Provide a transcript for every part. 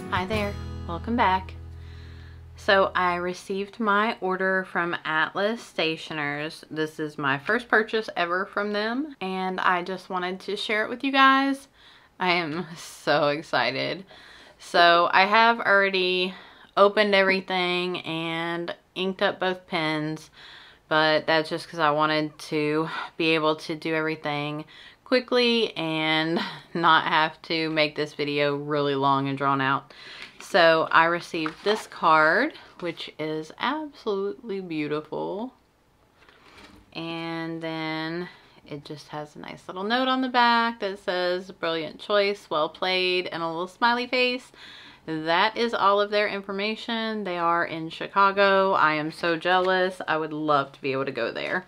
Hi there, welcome back. So I received my order from Atlas Stationers. This is my first purchase ever from them, and I just wanted to share it with you guys. I am so excited. So I have already opened everything and inked up both pens, but that's just because I wanted to be able to do everything quickly and not have to make this video really long and drawn out. So I received this card, which is absolutely beautiful. And then it just has a nice little note on the back that says, "Brilliant choice, well played," and a little smiley face. That is all of their information. They are in Chicago. I am so jealous. I would love to be able to go there.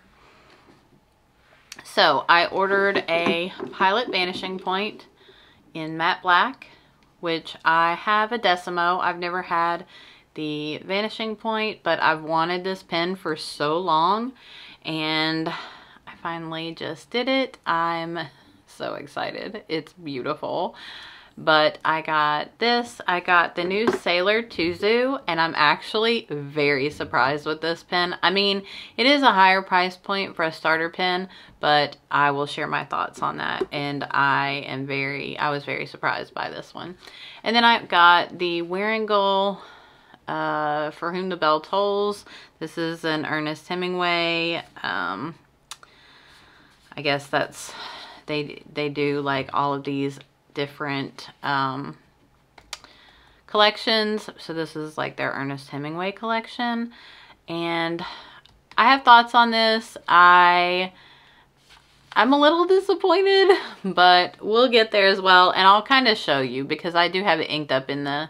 So I ordered a Pilot Vanishing Point in matte black, which I have a Decimo. I've never had the Vanishing Point, but I've wanted this pen for so long, and I finally just did it. I'm so excited. It's beautiful. But I got this. I got the new Sailor Tuzu, and I'm actually very surprised with this pen. I mean, it is a higher price point for a starter pen, but I will share my thoughts on that. And I was very surprised by this one. And then I've got the Wearingeul For Whom the Bell Tolls. This is an Ernest Hemingway. I guess that's, they do like all of these different collections. So this is like their Ernest Hemingway collection, and I have thoughts on this. I'm a little disappointed, but we'll get there as well, and I'll kind of show you because I do have it inked up in the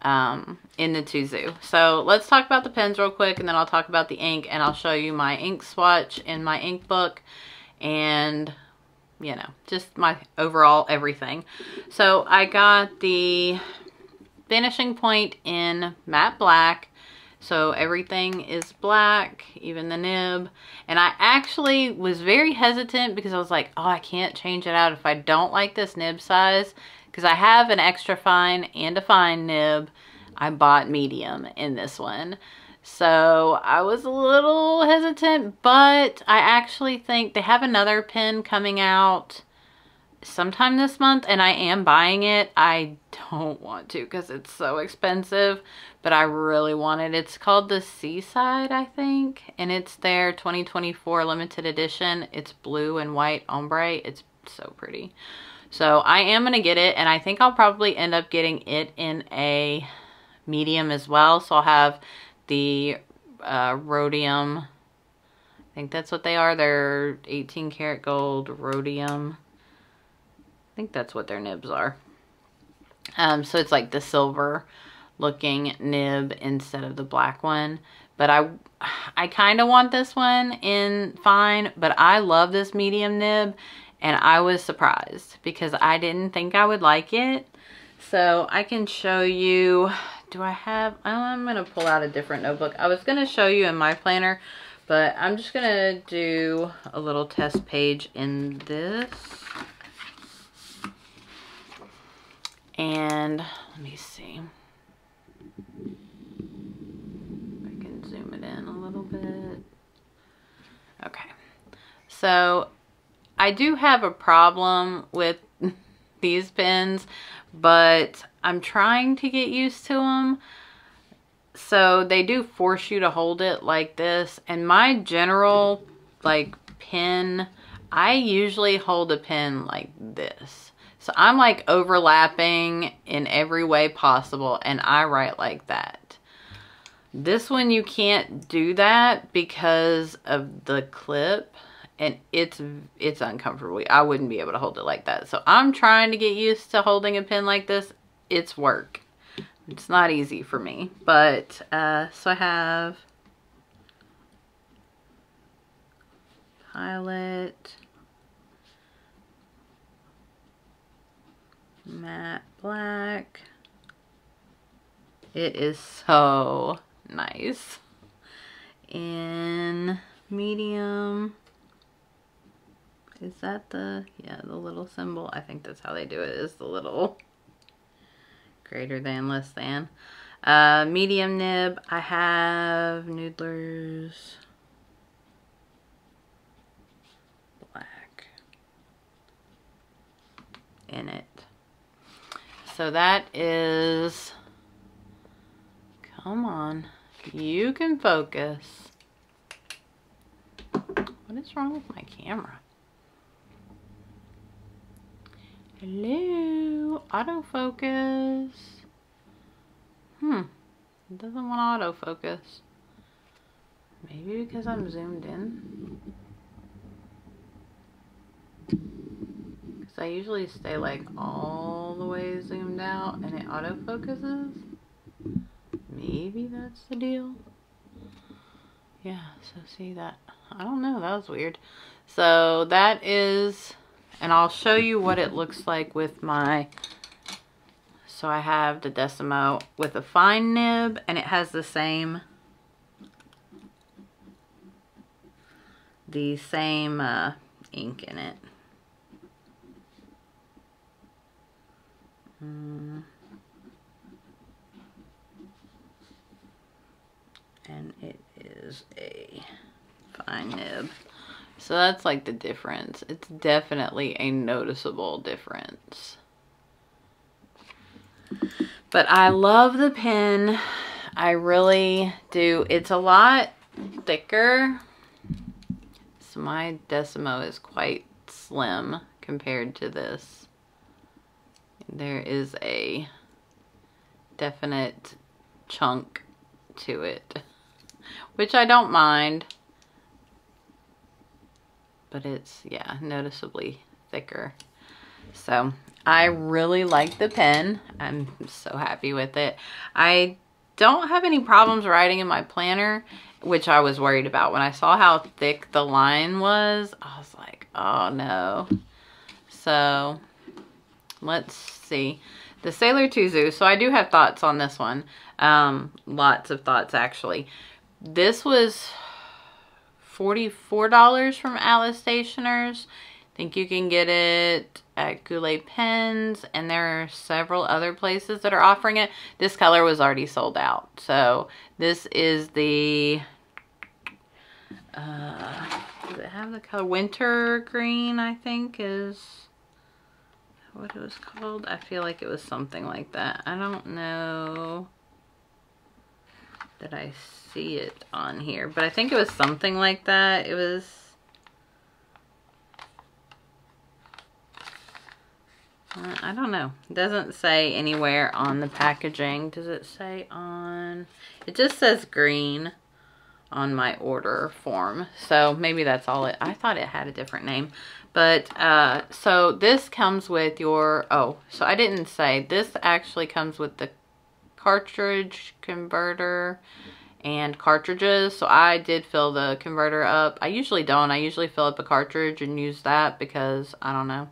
Tuzu. So let's talk about the pens real quick, and then I'll talk about the ink, and I'll show you my ink swatch in my ink book, and you know, just my overall everything. So I got the Vanishing Point in matte black. So everything is black, even the nib. And I actually was very hesitant because I was like, oh, I can't change it out if I don't like this nib size. Because I have an extra fine and a fine nib. I bought medium in this one. So I was a little hesitant, but I actually think they have another pen coming out sometime this month, and I am buying it. I don't want to because it's so expensive, but I really want it. It's called the Seaside, I think, and it's their 2024 limited edition. It's blue and white ombre. It's so pretty. So I am going to get it, and I think I'll probably end up getting it in a medium as well. So I'll have the rhodium, I think that's what they are. They're 18 karat gold rhodium. I think that's what their nibs are. So it's like the silver looking nib instead of the black one. But I kind of want this one in fine, but I love this medium nib, and I was surprised because I didn't think I would like it. So I can show you. I'm going to pull out a different notebook. I was going to show you in my planner, but I'm just going to do a little test page in this. And let me see. I can zoom it in a little bit. Okay. So I do have a problem with these pens, but I'm trying to get used to them. So they do force you to hold it like this, and my general like pen, I usually hold a pen like this. So I'm like overlapping in every way possible, and I write like that. This one you can't do that because of the clip, and it's uncomfortable. I wouldn't be able to hold it like that. So I'm trying to get used to holding a pen like this. It's work. It's not easy for me. But so I have Pilot, matte black. It is so nice. In medium. Is that the, yeah, the little symbol? I think that's how they do it, is the little greater than, less than. Medium nib, I have Noodler's Black in it. So that is, come on, you can focus. What is wrong with my camera? Hello, autofocus. It doesn't want autofocus. Maybe because I'm zoomed in. Because I usually stay like all the way zoomed out and it autofocuses. Maybe that's the deal. Yeah, so see that. I don't know, that was weird. So that is, and I'll show you what it looks like with my, so I have the Decimo with a fine nib, and it has the same ink in it. And it is a fine nib. So that's like the difference. It's definitely a noticeable difference. But I love the pen. I really do. It's a lot thicker. So my Decimo is quite slim compared to this. There is a definite chunk to it, which I don't mind. But it's, yeah, noticeably thicker. So I really like the pen. I'm so happy with it. I don't have any problems writing in my planner, which I was worried about. When I saw how thick the line was, I was like, oh no. So let's see. The Sailor Tuzu. So I do have thoughts on this one. Lots of thoughts actually. This was $44 from Alice Stationers. I think you can get it at Goulet Pens, and there are several other places that are offering it. This color was already sold out. So this is the, does it have the color? Winter Green, I think is what it was called. I feel like it was something like that. I don't know that I see it on here, but I think it was something like that. It was, I don't know. It doesn't say anywhere on the packaging. Does it say on, it just says green on my order form. So maybe that's all it, I thought it had a different name. But so this comes with your, oh, so I didn't say, this actually comes with the cartridge converter and cartridges. So I did fill the converter up. I usually don't. I usually fill up a cartridge and use that because, I don't know,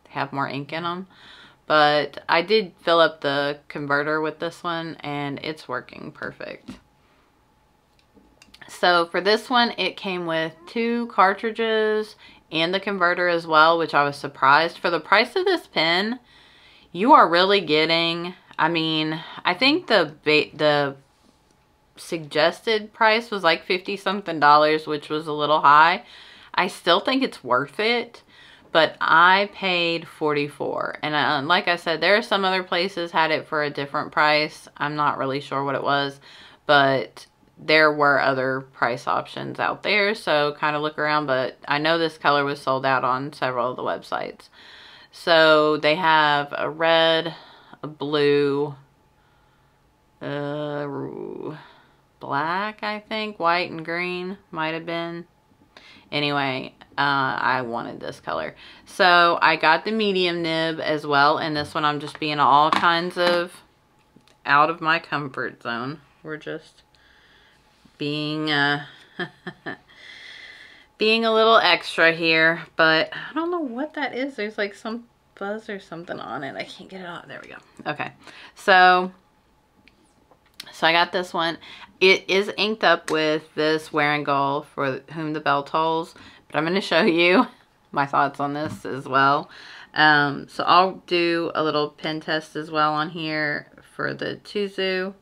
they have more ink in them. But I did fill up the converter with this one and it's working perfect. So for this one, it came with 2 cartridges and the converter as well, which I was surprised. For the price of this pen, you are really getting, I mean, I think the suggested price was like $50 something, which was a little high. I still think it's worth it, but I paid $44. And like I said, there are some other places had it for a different price. I'm not really sure what it was, but there were other price options out there, so kind of look around. But I know this color was sold out on several of the websites. So they have a red, a blue, black, I think, white and green might have been. Anyway, I wanted this color, so I got the medium nib as well. And this one I'm just being all kinds of out of my comfort zone. We're just being being a little extra here, but I don't know what that is. There's like some fuzz or something on it. I can't get it off. There we go. Okay, so I got this one. It is inked up with this Wear and Go, For Whom the Bell Tolls, but I'm going to show you my thoughts on this as well. So I'll do a little pen test as well on here for the Tuzu.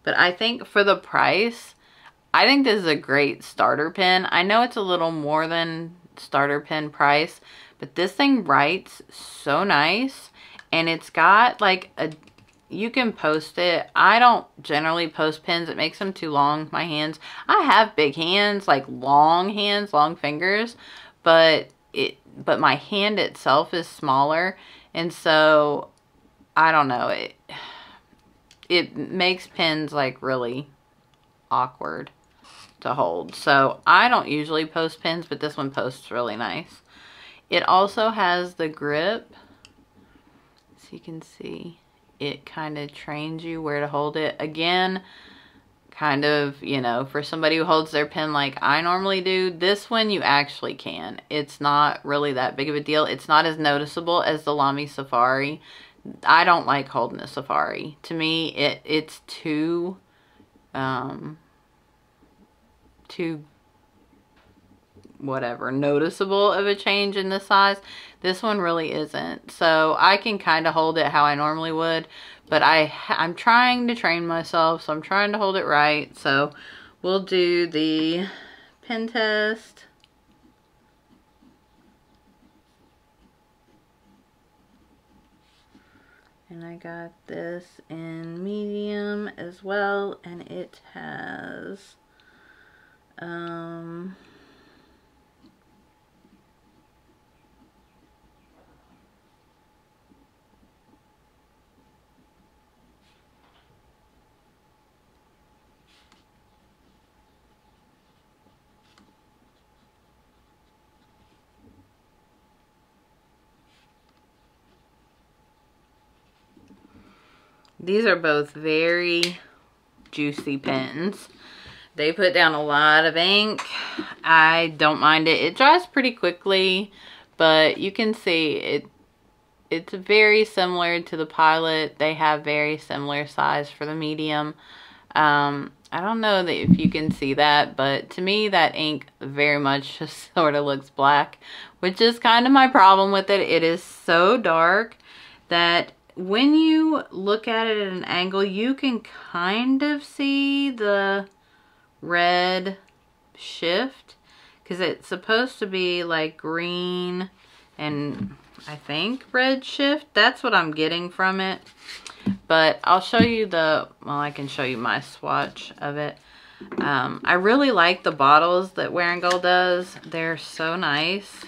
But I think for the price, I think this is a great starter pen. I know it's a little more than starter pen price, but this thing writes so nice. And it's got like you can post it. I don't generally post pens. It makes them too long, my hands. I have big hands, like long hands, long fingers, but my hand itself is smaller. And so, I don't know, it makes pens like really awkward to hold. So I don't usually post pens, but this one posts really nice. It also has the grip, so you can see it kind of trains you where to hold it. Again, kind of, you know, for somebody who holds their pen like I normally do, this one you actually can. It's not really that big of a deal. It's not as noticeable as the Lamy Safari. I don't like holding a Safari. To me, it's too whatever, noticeable of a change in the size. This one really isn't. So I can kind of hold it how I normally would, but I'm trying to train myself, so I'm trying to hold it right. So we'll do the pen test. And I got this in medium as well, and it has these are both very juicy pens. They put down a lot of ink. I don't mind it. It dries pretty quickly, but you can see it's very similar to the Pilot. They have very similar size for the medium. I don't know that if you can see that, but to me that ink very much just sort of looks black, which is kind of my problem with it. It is so dark that when you look at it at an angle, you can kind of see the red shift, because it's supposed to be like green and I think red shift. That's what I'm getting from it. But I'll show you I can show you my swatch of it. I really like the bottles that Wear & Gold does. They're so nice.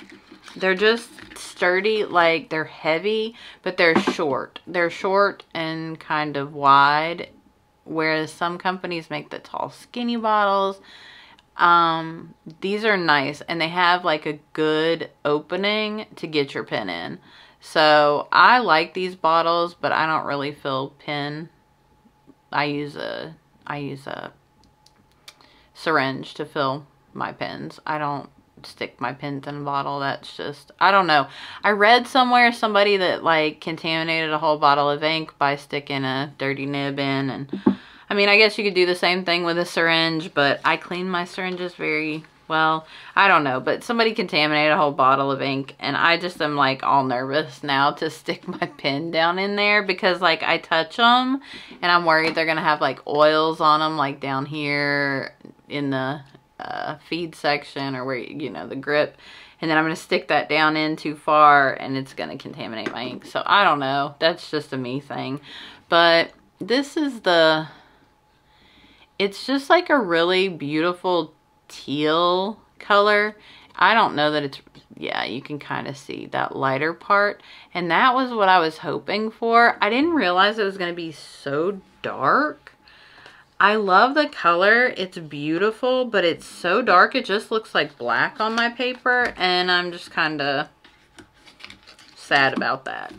They're just sturdy, like they're heavy, but they're short. They're short and kind of wide, whereas some companies make the tall, skinny bottles. These are nice, and they have like a good opening to get your pen in. So I like these bottles, but I don't really fill pen. I use a syringe to fill my pens. I don't stick my pens in a bottle. That's just, I don't know. I read somewhere somebody that like contaminated a whole bottle of ink by sticking a dirty nib in, and I mean, I guess you could do the same thing with a syringe, but I clean my syringes very well. I don't know, but somebody contaminated a whole bottle of ink, and I just am like all nervous now to stick my pen down in there, because like I touch them and I'm worried they're gonna have like oils on them, like down here in the feed section, or where, you know, the grip, and then I'm gonna stick that down in too far and it's gonna contaminate my ink. So I don't know, that's just a me thing. But this is it's just like a really beautiful teal color. I don't know that it's, yeah, you can kind of see that lighter part, and that was what I was hoping for. I didn't realize it was going to be so dark. I love the color. It's beautiful, but it's so dark it just looks like black on my paper, and I'm just kind of sad about that.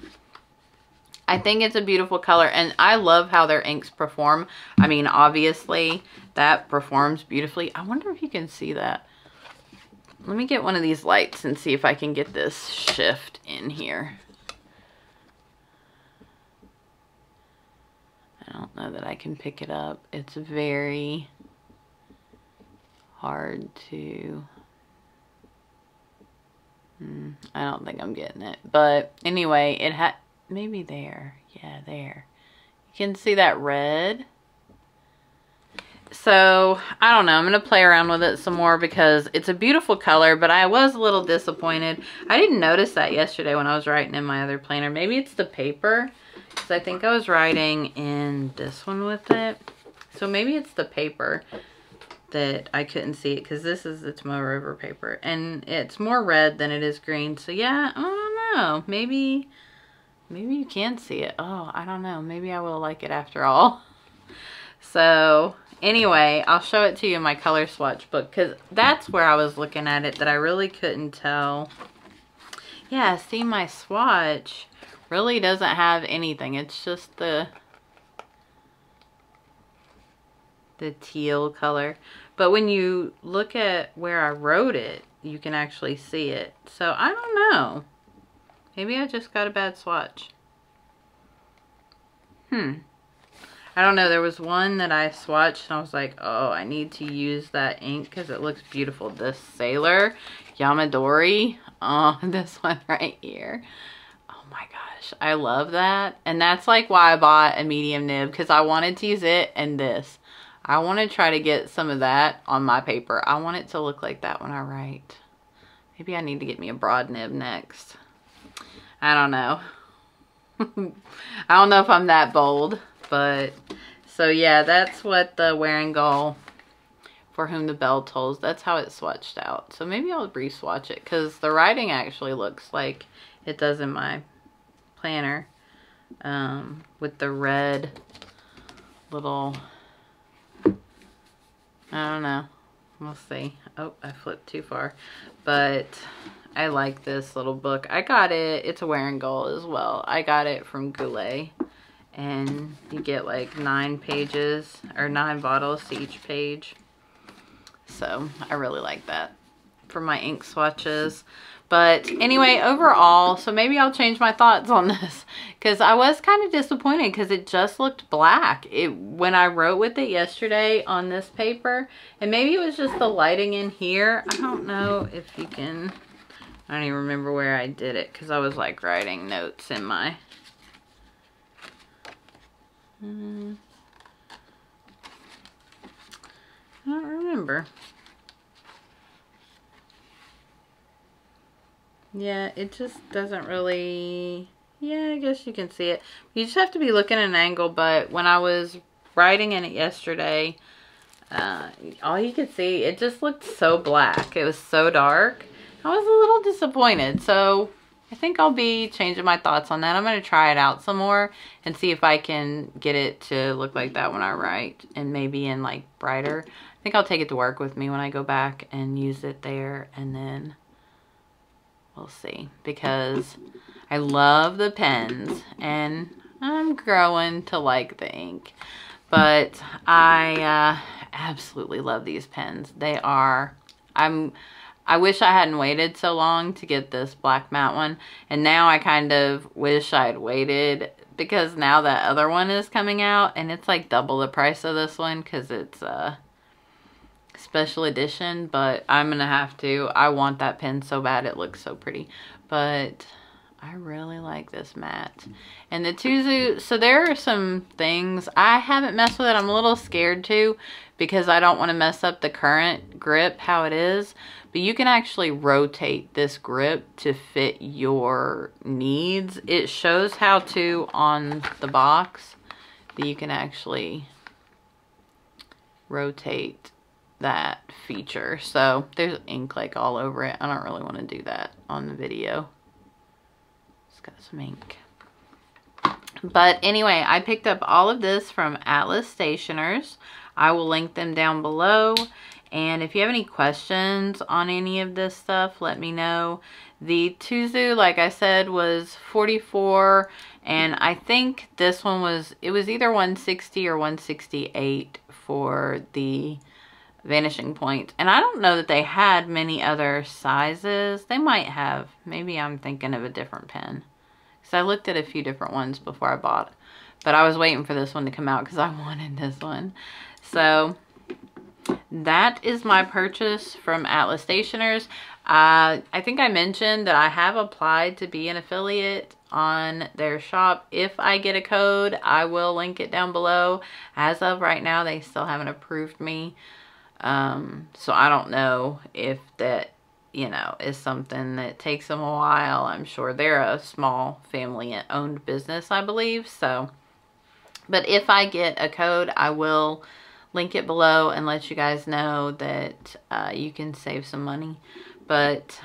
I think it's a beautiful color, and I love how their inks perform. I mean, obviously, that performs beautifully. I wonder if you can see that. Let me get one of these lights and see if I can get this shift in here. I don't know that I can pick it up. It's very hard to... I don't think I'm getting it. But anyway, it had, maybe there. Yeah, there. You can see that red. So, I don't know. I'm going to play around with it some more because it's a beautiful color, but I was a little disappointed. I didn't notice that yesterday when I was writing in my other planner. Maybe it's the paper, because I think I was writing in this one with it. So maybe it's the paper that I couldn't see it, because this is the Tomoe River paper. And it's more red than it is green. So yeah, I don't know. Maybe you can see it. Oh, I don't know. Maybe I will like it after all. So anyway, I'll show it to you in my color swatch book, because that's where I was looking at it that I really couldn't tell. Yeah, see, my swatch really doesn't have anything. It's just the teal color. But when you look at where I wrote it, you can actually see it. So I don't know. Maybe I just got a bad swatch. I don't know. There was one that I swatched and I was like, oh, I need to use that ink because it looks beautiful. This Sailor Yamadori. Oh, this one right here. Oh my gosh. I love that. And that's like why I bought a medium nib, because I wanted to use it and this. I want to try to get some of that on my paper. I want it to look like that when I write. Maybe I need to get me a broad nib next. I don't know. I don't know if I'm that bold. But, so yeah, that's what the Wearing Gull, For Whom the Bell Tolls, that's how it's swatched out. So maybe I'll re-swatch it, because the writing actually looks like it does in my planner. With the red little, I don't know. We'll see. Oh, I flipped too far. But I like this little book. I got it. It's a Wearing Gull as well. I got it from Goulet. And you get like 9 pages or 9 bottles to each page. So I really like that for my ink swatches. But anyway, overall, so maybe I'll change my thoughts on this, because I was kind of disappointed because it just looked black. When I wrote with it yesterday on this paper, and maybe it was just the lighting in here. I don't know if you can, I don't even remember where I did it because I was like writing notes in my I don't remember. Yeah, it just doesn't really, yeah, I guess you can see it. You just have to be looking at an angle, but when I was writing in it yesterday, all you could see, it just looked so black. It was so dark. I was a little disappointed, so I think I'll be changing my thoughts on that. I'm going to try it out some more and see if I can get it to look like that when I write, and maybe in like brighter. I think I'll take it to work with me when I go back and use it there, and then we'll see, because I love the pens and I'm growing to like the ink. But I absolutely love these pens. They are, I wish I hadn't waited so long to get this black matte one. And now I kind of wish I'd waited, because now that other one is coming out and it's like double the price of this one because it's a special edition. But I'm going to have to. I want that pen so bad. It looks so pretty. But I really like this matte. And the Tuzu, so there are some things. I haven't messed with it. I'm a little scared to, because I don't want to mess up the current grip how it is. But you can actually rotate this grip to fit your needs. It shows how to on the box, but you can actually rotate that feature. So there's ink like all over it. I don't really want to do that on the video. It's got some ink. But anyway, I picked up all of this from Atlas Stationers. I will link them down below. And if you have any questions on any of this stuff, let me know. The Tuzu, like I said, was $44. And I think this one was, it was either $160 or $168 for the Vanishing Point. And I don't know that they had many other sizes. They might have. Maybe I'm thinking of a different pen. Because I looked at a few different ones before I bought it. But I was waiting for this one to come out because I wanted this one. So that is my purchase from Atlas Stationers. I think I mentioned that I have applied to be an affiliate on their shop. If I get a code, I will link it down below. As of right now, they still haven't approved me. So I don't know if that, you know, is something that takes them a while. I'm sure they're a small family-owned business, I believe. So, but if I get a code, I will link it below and let you guys know that you can save some money. But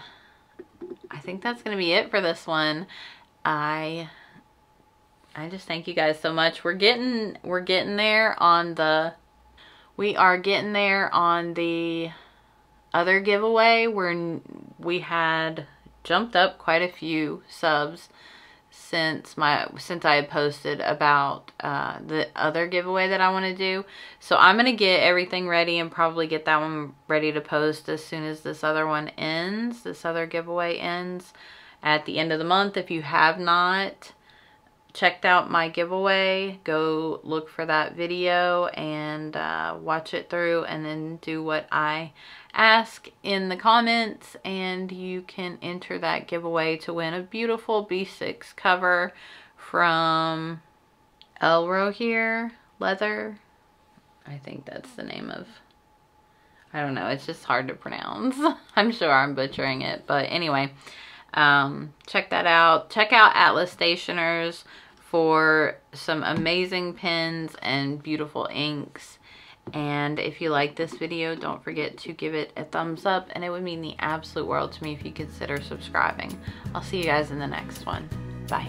I think that's going to be it for this one. I just thank you guys so much. We are getting there on the other giveaway where we had jumped up quite a few subs since I had posted about the other giveaway that I want to do. So I'm going to get everything ready and probably get that one ready to post as soon as this other one ends, this other giveaway ends at the end of the month. If you have not checked out my giveaway, go look for that video and watch it through, and then do what I ask in the comments, and you can enter that giveaway to win a beautiful B6 cover from Elro here Leather. I think that's the name of, I don't know, it's just hard to pronounce. I'm sure I'm butchering it, but anyway, check that out. Check out Atlas Stationers for some amazing pens and beautiful inks. And if you like this video, don't forget to give it a thumbs up, and it would mean the absolute world to me if you consider subscribing. I'll see you guys in the next one. Bye.